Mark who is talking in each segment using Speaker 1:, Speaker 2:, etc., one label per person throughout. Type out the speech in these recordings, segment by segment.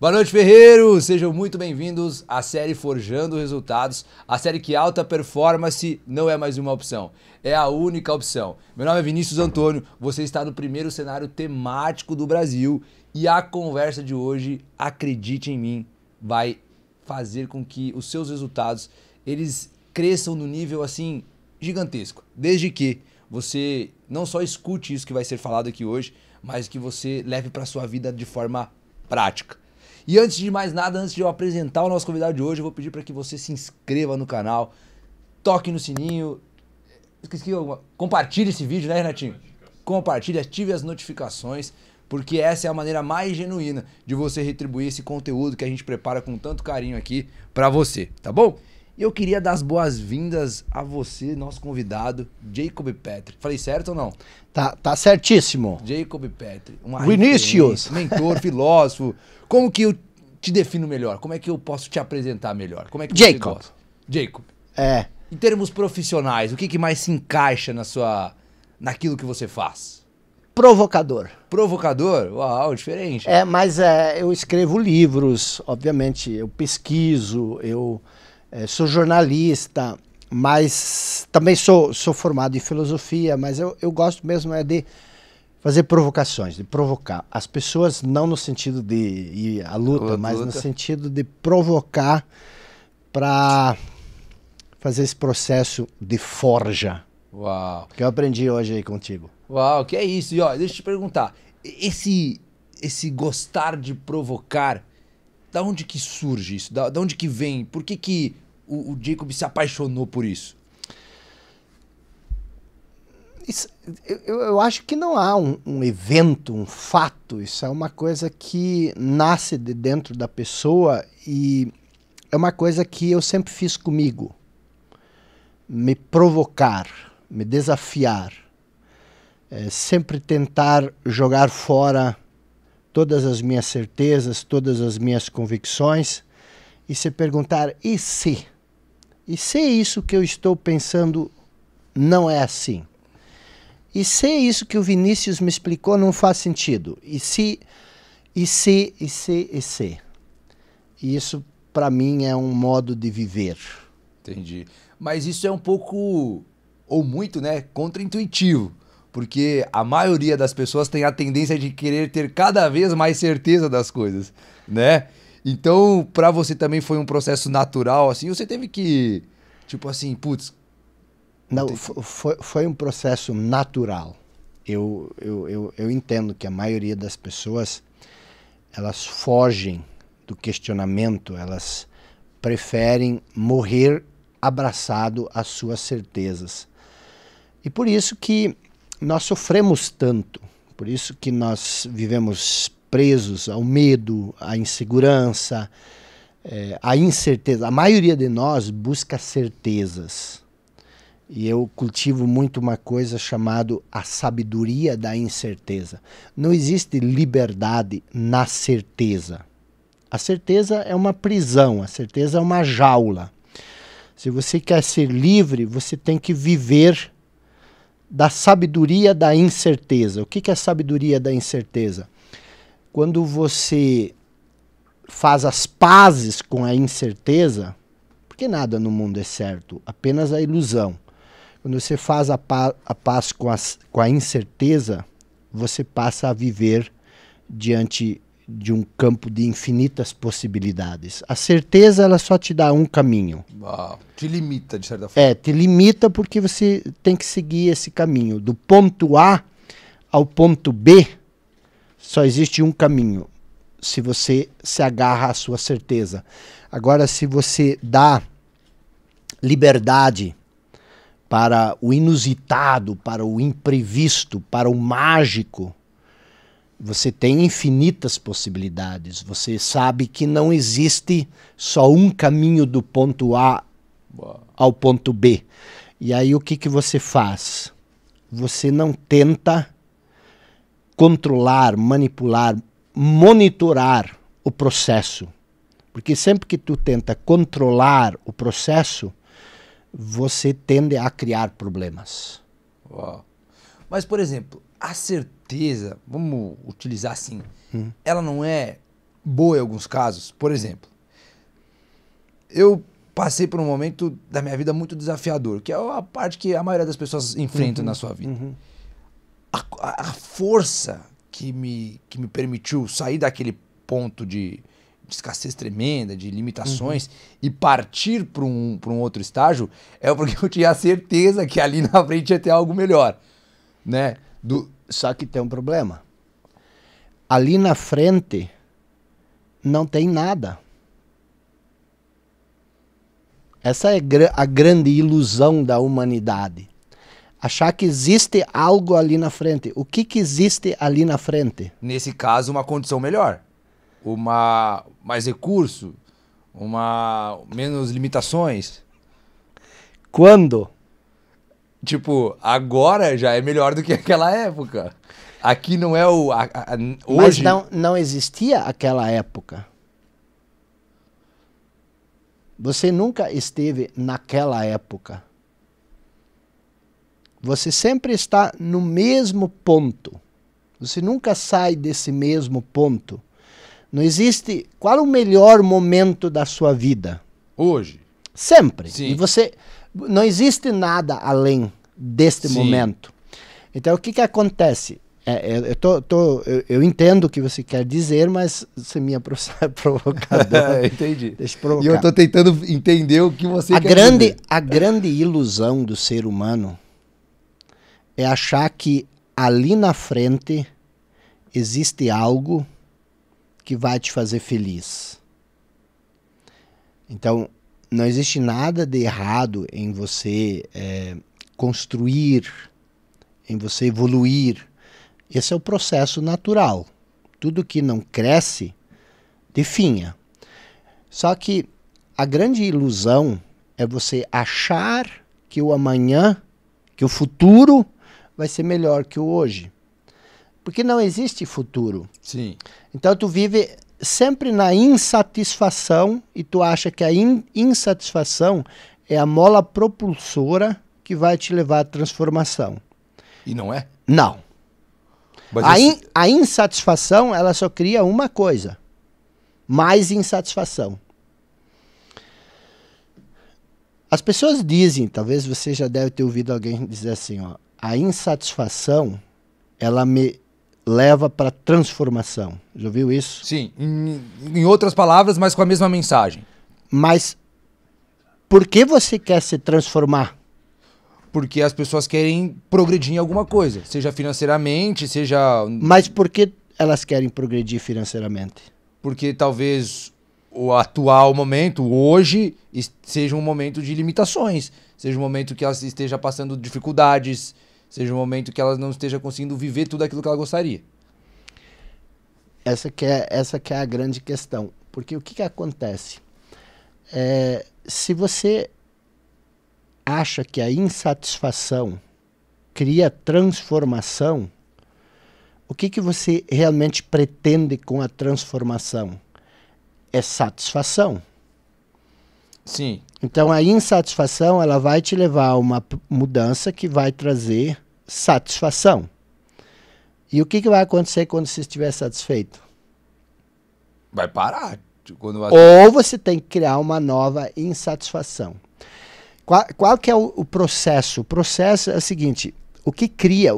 Speaker 1: Boa noite, Ferreiros! Sejam muito bem-vindos à série Forjando Resultados, a série que alta performance não é mais uma opção, é a única opção. Meu nome é Vinícius Antônio, você está no primeiro cenário temático do Brasil e a conversa de hoje, acredite em mim, vai fazer com que os seus resultados eles cresçam no nível assim gigantesco, desde que você não só escute isso que vai ser falado aqui hoje, mas que você leve para sua vida de forma prática. E antes de mais nada, antes de eu apresentar o nosso convidado de hoje, eu vou pedir para que você se inscreva no canal, toque no sininho, compartilhe esse vídeo, né, Renatinho? Compartilhe, ative as notificações, porque essa é a maneira mais genuína de você retribuir esse conteúdo que a gente prepara com tanto carinho aqui para você, tá bom? E eu queria dar as boas-vindas a você, nosso convidado, Jacob Petri. Falei certo ou não?
Speaker 2: Tá certíssimo.
Speaker 1: Jacob Petri,
Speaker 2: Vinícius,
Speaker 1: mentor, filósofo. Como que eu te defino melhor? Como é que eu posso te apresentar melhor? Como é que você
Speaker 2: Jacob.
Speaker 1: gosta? Jacob.
Speaker 2: É.
Speaker 1: Em termos profissionais, o que mais se encaixa naquilo que você faz?
Speaker 2: Provocador.
Speaker 1: Provocador? Uau, diferente.
Speaker 2: Mas eu escrevo livros, obviamente, eu pesquiso, eu sou jornalista, mas também sou formado em filosofia, mas eu gosto mesmo de fazer provocações, de provocar as pessoas, não no sentido de ir à luta, mas no sentido de provocar para fazer esse processo de forja.
Speaker 1: Uau.
Speaker 2: Que eu aprendi hoje aí contigo.
Speaker 1: Uau, que é isso. E ó, deixa eu te perguntar, esse gostar de provocar, da onde que surge isso? Da onde que vem? Por que o Jacob se apaixonou por isso?
Speaker 2: Eu acho que não há um evento, um fato. Isso é uma coisa que nasce de dentro da pessoa e é uma coisa que eu sempre fiz comigo. Me provocar, me desafiar. Sempre tentar jogar fora todas as minhas certezas, todas as minhas convicções e se perguntar, e se? E se isso que eu estou pensando não é assim? E se isso que o Vinícius me explicou não faz sentido? E se? E isso, para mim, é um modo de viver.
Speaker 1: Entendi. Mas isso é um pouco, ou muito, né, contraintuitivo. Porque a maioria das pessoas tem a tendência de querer ter cada vez mais certeza das coisas, né? Então, para você também foi um processo natural, assim, você teve que, tipo assim, putz...
Speaker 2: Não, foi um processo natural. Eu entendo que a maioria das pessoas, elas fogem do questionamento, elas preferem morrer abraçado às suas certezas. E por isso que nós sofremos tanto, por isso que nós vivemos presos ao medo, à insegurança, à incerteza. A maioria de nós busca certezas. E eu cultivo muito uma coisa chamada a sabedoria da incerteza. Não existe liberdade na certeza. A certeza é uma prisão, a certeza é uma jaula. Se você quer ser livre, você tem que viver da sabedoria da incerteza. O que é a sabedoria da incerteza? Quando você faz as pazes com a incerteza, porque nada no mundo é certo, apenas a ilusão. Quando você faz a paz com a incerteza, você passa a viver diante de um campo de infinitas possibilidades. A certeza, ela só te dá um caminho.
Speaker 1: Uau, te limita, de certa forma.
Speaker 2: Te limita porque você tem que seguir esse caminho. Do ponto A ao ponto B, só existe um caminho, se você se agarra à sua certeza. Agora, se você dá liberdade para o inusitado, para o imprevisto, para o mágico, você tem infinitas possibilidades. Você sabe que não existe só um caminho do ponto A ao ponto B. E aí o que você faz? Você não tenta controlar, manipular, monitorar o processo. Porque sempre que tu tenta controlar o processo, você tende a criar problemas.
Speaker 1: Uau. Mas, por exemplo, a certeza, vamos utilizar assim, ela não é boa em alguns casos. Por exemplo, eu passei por um momento da minha vida muito desafiador, que é a parte que a maioria das pessoas enfrentam na sua vida. A força que me permitiu sair daquele ponto de escassez tremenda, de limitações, e partir para um outro estágio, é porque eu tinha certeza que ali na frente ia ter algo melhor, né?
Speaker 2: Só que tem um problema. Ali na frente não tem nada. Essa é a grande ilusão da humanidade. Achar que existe algo ali na frente. O que existe ali na frente?
Speaker 1: Nesse caso, uma condição melhor. Mais recurso, menos limitações.
Speaker 2: Quando?
Speaker 1: Tipo, agora já é melhor do que aquela época. Aqui não é
Speaker 2: Mas
Speaker 1: hoje...
Speaker 2: não existia aquela época. Você nunca esteve naquela época. Você sempre está no mesmo ponto. Você nunca sai desse mesmo ponto. Não existe... Qual é o melhor momento da sua vida?
Speaker 1: Hoje.
Speaker 2: Sempre.
Speaker 1: Sim.
Speaker 2: E você... Não existe nada além deste momento. Então, o que acontece? Eu entendo o que você quer dizer, mas você me é provocador.
Speaker 1: Entendi.
Speaker 2: Deixa eu provocar.
Speaker 1: E eu estou tentando entender o que você quer dizer.
Speaker 2: A grande ilusão do ser humano é achar que ali na frente existe algo que vai te fazer feliz. Então, não existe nada de errado em você construir, em você evoluir. Esse é o processo natural. Tudo que não cresce, definha. Só que a grande ilusão é você achar que o amanhã, que o futuro vai ser melhor que o hoje. Porque não existe futuro.
Speaker 1: Sim.
Speaker 2: Então tu vive sempre na insatisfação e tu acha que a insatisfação é a mola propulsora que vai te levar à transformação.
Speaker 1: E não é?
Speaker 2: Não. A insatisfação, ela só cria uma coisa. Mais insatisfação. As pessoas dizem, talvez você já deve ter ouvido alguém dizer assim, ó, a insatisfação, ela me leva para transformação. Já ouviu isso?
Speaker 1: Sim. Em outras palavras, mas com a mesma mensagem.
Speaker 2: Mas por que você quer se transformar?
Speaker 1: Porque as pessoas querem progredir em alguma coisa, seja financeiramente, seja...
Speaker 2: Mas por que elas querem progredir financeiramente?
Speaker 1: Porque talvez o atual momento, hoje, seja um momento de limitações, seja um momento que ela esteja passando dificuldades, seja um momento que ela não esteja conseguindo viver tudo aquilo que ela gostaria.
Speaker 2: Essa que é a grande questão. Porque o que acontece? Se você acha que a insatisfação cria transformação, o que você realmente pretende com a transformação? É satisfação.
Speaker 1: Sim.
Speaker 2: Então a insatisfação, ela vai te levar a uma mudança que vai trazer satisfação. E o que vai acontecer quando você estiver satisfeito?
Speaker 1: Vai parar.
Speaker 2: Ou você tem que criar uma nova insatisfação. Qual que é o processo? O processo é o seguinte, o que cria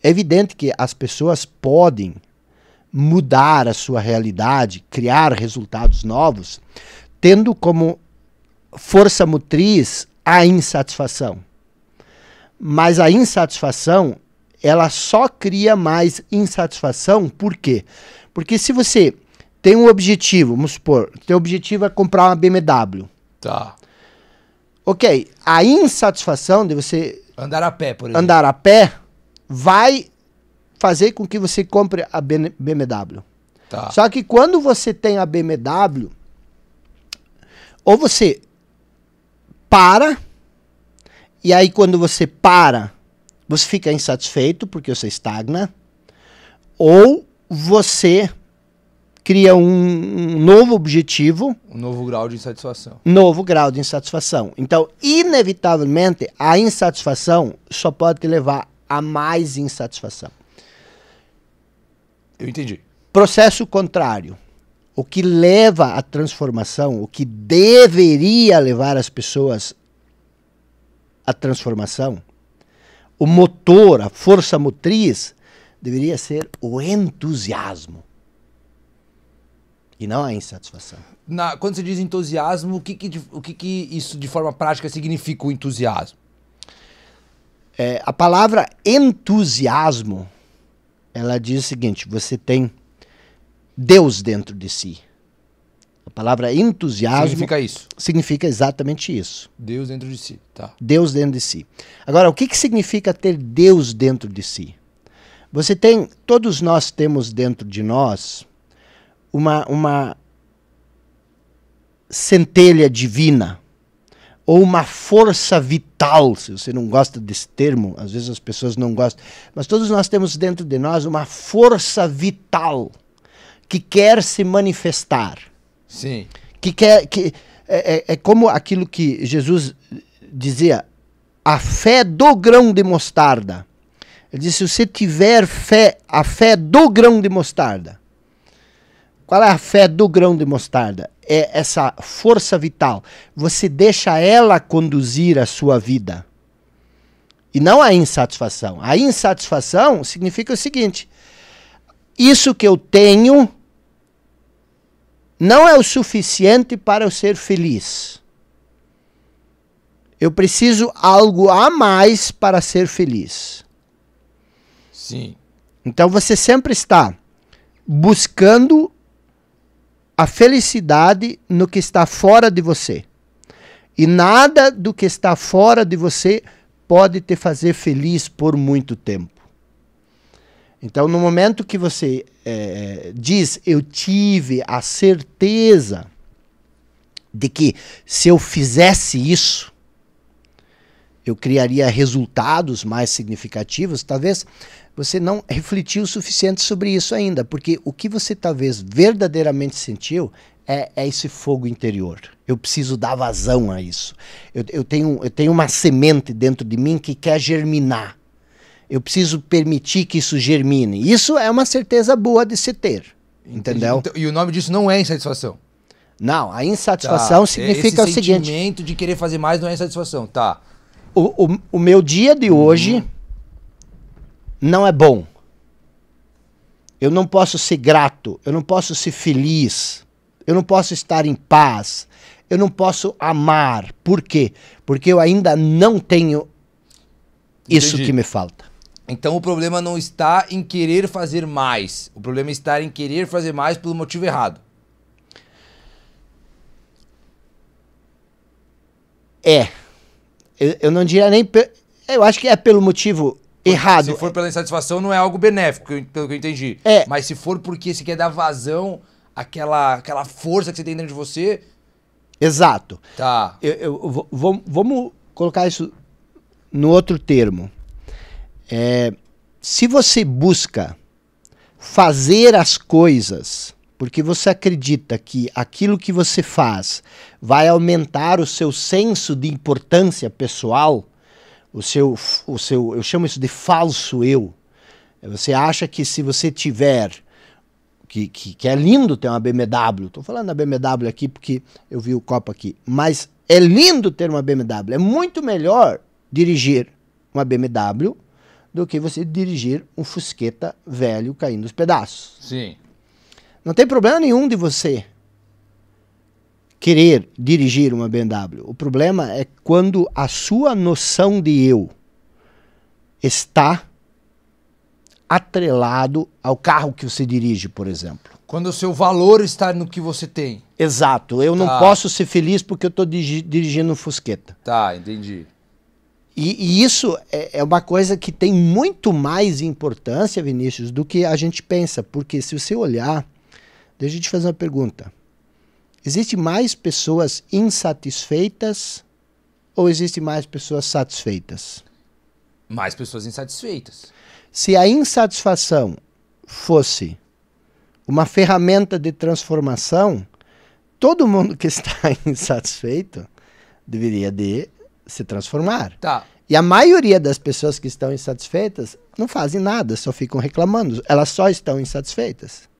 Speaker 2: é evidente que as pessoas podem mudar a sua realidade, criar resultados novos, tendo como força motriz a insatisfação. Mas a insatisfação, ela só cria mais insatisfação, por quê? Porque se você tem um objetivo, vamos supor, teu objetivo é comprar uma BMW.
Speaker 1: Tá.
Speaker 2: Ok, a insatisfação de você
Speaker 1: andar a pé, por exemplo.
Speaker 2: Andar a pé vai fazer com que você compre a BMW.
Speaker 1: Tá.
Speaker 2: Só que quando você tem a BMW, ou você para, e aí quando você para, você fica insatisfeito porque você estagna, ou você cria um novo objetivo.
Speaker 1: Um novo grau de insatisfação.
Speaker 2: Novo grau de insatisfação. Então, inevitavelmente, a insatisfação só pode te levar a mais insatisfação.
Speaker 1: Eu entendi.
Speaker 2: processo contrário. O que leva à transformação, o que deveria levar as pessoas à transformação, o motor, a força motriz, deveria ser o entusiasmo e não a insatisfação.
Speaker 1: Quando você diz entusiasmo, o que isso de forma prática significa o entusiasmo?
Speaker 2: A palavra entusiasmo, ela diz o seguinte: você tem Deus dentro de si. A palavra entusiasmo
Speaker 1: significa isso.
Speaker 2: Significa exatamente isso.
Speaker 1: Deus dentro de si, tá.
Speaker 2: Deus dentro de si. Agora, o que significa ter Deus dentro de si? Todos nós temos dentro de nós uma centelha divina, ou uma força vital. Se você não gosta desse termo, às vezes as pessoas não gostam, mas todos nós temos dentro de nós uma força vital que quer se manifestar.
Speaker 1: Sim.
Speaker 2: É como aquilo que Jesus dizia, a fé do grão de mostarda. Ele disse, se você tiver fé, a fé do grão de mostarda. Qual é a fé do grão de mostarda? É essa força vital. Você deixa ela conduzir a sua vida. E não a insatisfação. A insatisfação significa o seguinte: isso que eu tenho não é o suficiente para eu ser feliz. Eu preciso algo a mais para ser feliz.
Speaker 1: Sim.
Speaker 2: Então você sempre está buscando a felicidade no que está fora de você. E nada do que está fora de você pode te fazer feliz por muito tempo. Então, no momento que você diz, eu tive a certeza de que se eu fizesse isso, eu criaria resultados mais significativos, talvez você não refletiu o suficiente sobre isso ainda, porque o que você talvez verdadeiramente sentiu é esse fogo interior. Eu preciso dar vazão a isso. Eu tenho uma semente dentro de mim que quer germinar. Eu preciso permitir que isso germine. Isso é uma certeza boa de se ter. Entendeu?
Speaker 1: Então, e o nome disso não é insatisfação.
Speaker 2: Não, a insatisfação significa o seguinte.
Speaker 1: Esse sentimento de querer fazer mais não é insatisfação, tá?
Speaker 2: O meu dia de hoje não é bom. Eu não posso ser grato, eu não posso ser feliz, eu não posso estar em paz, eu não posso amar. Por quê? Porque eu ainda não tenho isso que me falta.
Speaker 1: Então o problema não está em querer fazer mais. O problema está em querer fazer mais pelo motivo errado. Eu não diria nem... Eu acho que é pelo motivo errado. Se for pela insatisfação, não é algo benéfico, pelo que eu entendi. Mas se for porque você quer dar vazão àquela força que você tem dentro de você...
Speaker 2: Exato.
Speaker 1: Tá.
Speaker 2: Vamos colocar isso no outro termo. Se você busca fazer as coisas porque você acredita que aquilo que você faz vai aumentar o seu senso de importância pessoal, eu chamo isso de falso eu. Você acha que se você tiver, que é lindo ter uma BMW, estou falando da BMW aqui porque eu vi o copo aqui, mas é lindo ter uma BMW, é muito melhor dirigir uma BMW do que você dirigir um Fusqueta velho caindo aos pedaços.
Speaker 1: Sim.
Speaker 2: Não tem problema nenhum de você querer dirigir uma BMW. O problema é quando a sua noção de eu está atrelado ao carro que você dirige, por exemplo.
Speaker 1: Quando o seu valor está no que você tem.
Speaker 2: Exato. Eu não posso ser feliz porque eu estou dirigindo um Fusqueta.
Speaker 1: Tá, entendi.
Speaker 2: E isso é uma coisa que tem muito mais importância, Vinícius, do que a gente pensa. Porque se você olhar... Deixa eu te fazer uma pergunta. Existem mais pessoas insatisfeitas ou existem mais pessoas satisfeitas?
Speaker 1: Mais pessoas insatisfeitas.
Speaker 2: Se a insatisfação fosse uma ferramenta de transformação, todo mundo que está insatisfeito deveria de se transformar.
Speaker 1: Tá.
Speaker 2: E a maioria das pessoas que estão insatisfeitas não fazem nada, só ficam reclamando. Elas só estão insatisfeitas.